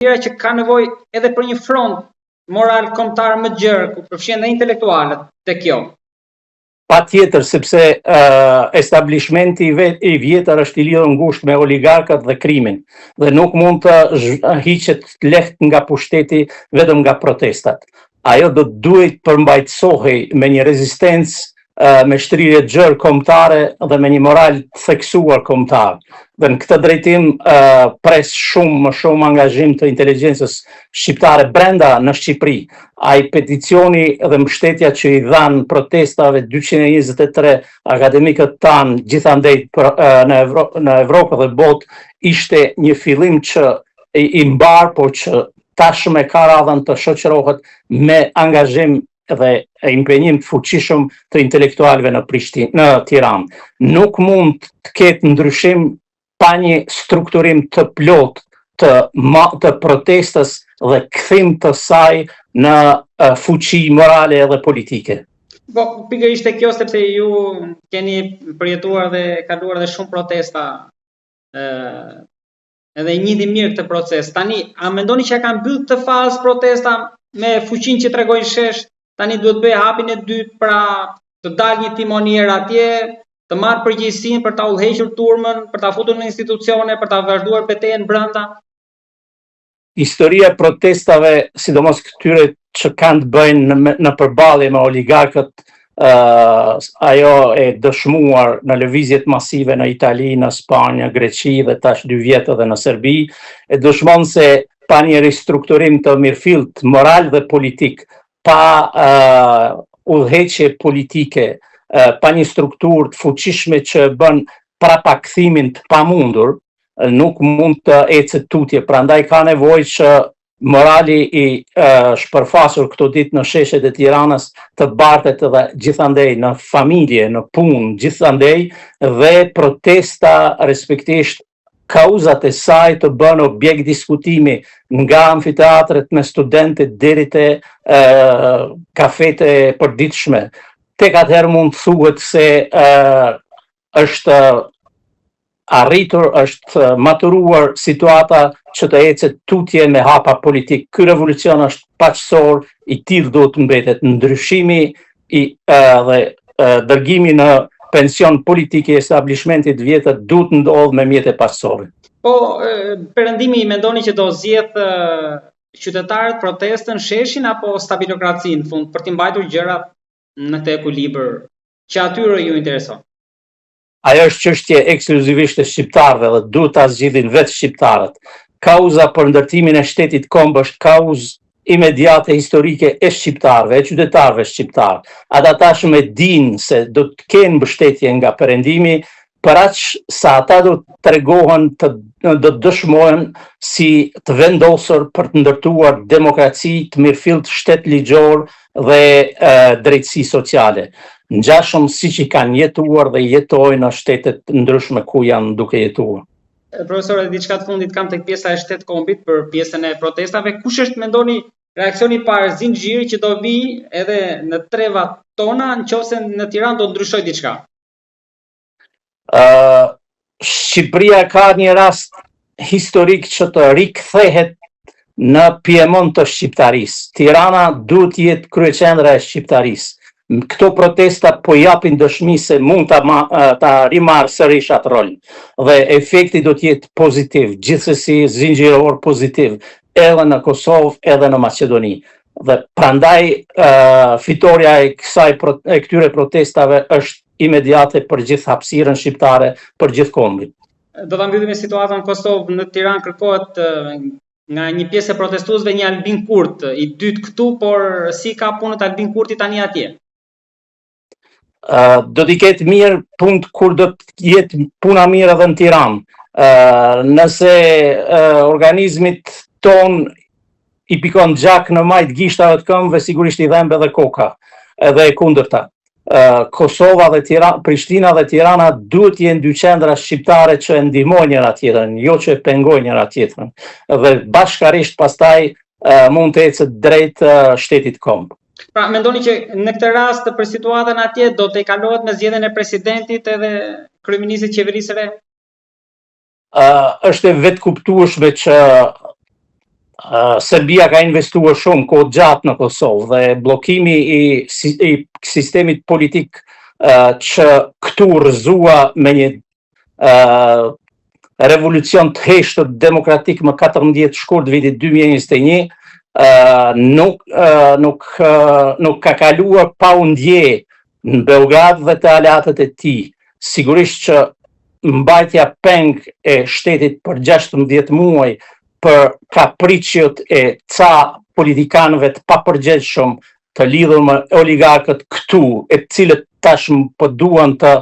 që ka nevojë edhe për një front moral kombëtar më gjerë, ku përfshin edhe intelektualët te kjo. Patjetër, sepse establishmenti i vjetër është i lidhur ngushtë me oligarkat dhe krimin, dhe nuk mund të hiqet lehtë nga pushteti vetëm nga protestat. Ajo duhet përmbajtësohej me një rezistencë, me shtrirje gjerë kombëtare dhe me një moral theksuar kombëtar. Dhe në këtë drejtim pres më shumë angazhim të inteligjencës shqiptare brenda në Shqipëri. Ai peticioni dhe mbështetja që i dhanë protestave 223 akademikët tanë gjithandej në Evropë dhe botë ishte një fillim që i mbar, por që tashmë ka radhën të shoqërohet me angazhim dhe impenjim të fuqishëm të intelektualëve në Tiranë. Nuk mund të ketë ndryshim pa një strukturim të plot të protestës dhe kthim të saj në fuqi morale dhe politike. Po, pikërisht e kjo, sepse ju keni përjetuar dhe kaluar dhe shumë protesta, edhe i njihni mirë këtë proces. Tani, a mendoni që ka mbyll këtë fazë protesta me fuqinë që tregoi shesh? Tani duhet bëj hapin e dytë, pra të dalë një timonier atje, të marrë përgjegjësinë për ta udhëhequr turmën, për ta futur në institucione, për ta vazhduar betejën brenda. Historia e protestave, sidomos këtyre që kanë të bëjnë në përballje me oligarkët, ajo e dëshmuar në lëvizjet masive në Itali, në Spanjë, Greqi dhe tash 2 vjet edhe në Serbi, e dëshmon se pa një ristrukturim të mirëfillt moral dhe politik, pa udhëheqje politike, pa një strukturë të fuqishme që bën prapakthimin të pamundur, nuk mund të ecë tutje. Prandaj ka nevojë që morali i shpërfasur këto ditë në sheshet e Tiranës të bartet edhe gjithandej në familje, në punë, gjithandej, dhe protesta respektisht kauzat e saj të bën objekt diskutimi nga amfiteatret me studentët deri te kafete e përditshme. Tek atëherë mund të thuhet se është arritur, është maturuar situata që të ecet tutje me hapa politik. Ky revolucion është paqësor, i tillë duhet të mbetet. Ndryshimi dhe dërgimi në pension politik i establishmentit vjetër duhet ndodhë me mjete paqësore. Po, Perëndimi mendoni që do zgjedh qytetarët protestën, sheshin apo stabilokracinë në fund për të mbajtur gjërat në të ekuilibër që atyre ju intereson? Ajo është çështje ekskluzivisht e shqiptarëve dhe duhet ta zgjidhin vetë shqiptarët. Kauza për ndërtimin e shtetit komb është kauzë imediate historike e shqiptarëve, e qytetarëve shqiptarë. Ata tashmë e dinë se do të kenë mbështetje nga Perëndimi, për aq sa ata do të tregohen, do të dëshmohen si të vendosur për të ndërtuar demokraci, të mirëfillt shtet ligjor dhe drejtësi sociale. Ngjashëm siç i kanë jetuar dhe jetojnë në shtetet ndryshme ku janë duke jetuar. Profesor, diçka të fundit kam tek pjesa e shtet kombit për pjesën e protestave. Kush është, mendoni, reaksioni i parë zinxhiri që do vi edhe në trevat tona nëse në Tiranë do ndryshoj diçka? Shqipëria ka një rast historik që të rikthehet në Piemont të shqiptarisë. Tirana duhet të jetë kryeqendra e shqiptarisë. Këto protesta po japin dëshmi se mund ta rimarrë sërish atë rol. Dhe efekti do të jetë pozitiv, gjithsesi zinxhiror pozitiv, edhe në Kosovë, edhe në Maqedoni. Dhe prandaj fitoria e këtyre protestave është imediate për gjithë hapësirën shqiptare, për gjithë kombin. Do ta mbyllim me situatën në Kosovë. Në Tiranë kërkohet nga një pjesë e protestuesve një Albin Kurti, i dytë këtu, por si ka punët Albin Kurti tani atje? Do t'i ketë mirë punë kur do të jetë puna mirë edhe në Tiranë. Nëse organizmit ton i pikon gjak në majt gishtave të këmbëve, sigurisht i dhembe dhe koka, edhe e kundërta. Kosova dhe Prishtina dhe Tirana duhet jenë dy qendra shqiptare që e ndihmojnë njëra tjetrën, jo që e pengojnë njëra tjetrën. Dhe bashkarisht pastaj mund të ecet drejt shtetit komb. Pra, mendoni që në këtë rast për situatën atje do të kalohet me zgjedhjen e presidentit edhe kryeministit qeverisë së re? Është e vetë kuptueshme që Serbia ka investuar shumë kohë gjatë në Kosovë dhe bllokimi i sistemit politik që këtu rrëzua me një revolucion të heshtët demokratik më 14 shkurt vitit 2021 nuk ka kaluar pa u ndje në Beograd dhe të aleatët e tij. Sigurisht që mbajtja peng e shtetit për 16 muaj për kapricjot e ca politikanëve të papërgjegjshëm të lidhur me oligarkët këtu, e cilët tashmë po duan të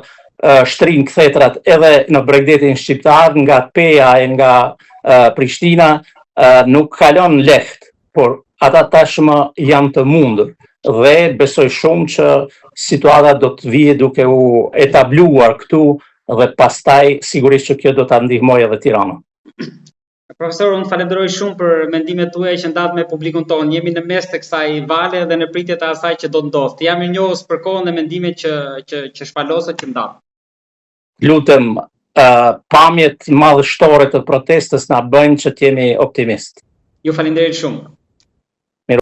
shtrin kthetrat edhe në Bregdetin shqiptar nga Peja e nga Prishtina, nuk kalon lehtë, por ata tashmë janë të mundur dhe besoj shumë që situata do të vijë duke u etabluar këtu dhe pastaj sigurisht që kjo do ta ndihmojë edhe Tiranën. Profesor, unë falenderoj shumë për mendimet tuaja që ndahet me publikun tonë. Jemi në mes të kësaj vale dhe në pritje të asaj që do të ndodhë. Jam i njohës për kohën dhe mendimet që shpalosët që ndahet. Lutem, pamjet madhështore të protestës na bëjnë që të jemi optimist. Ju falenderoj shumë.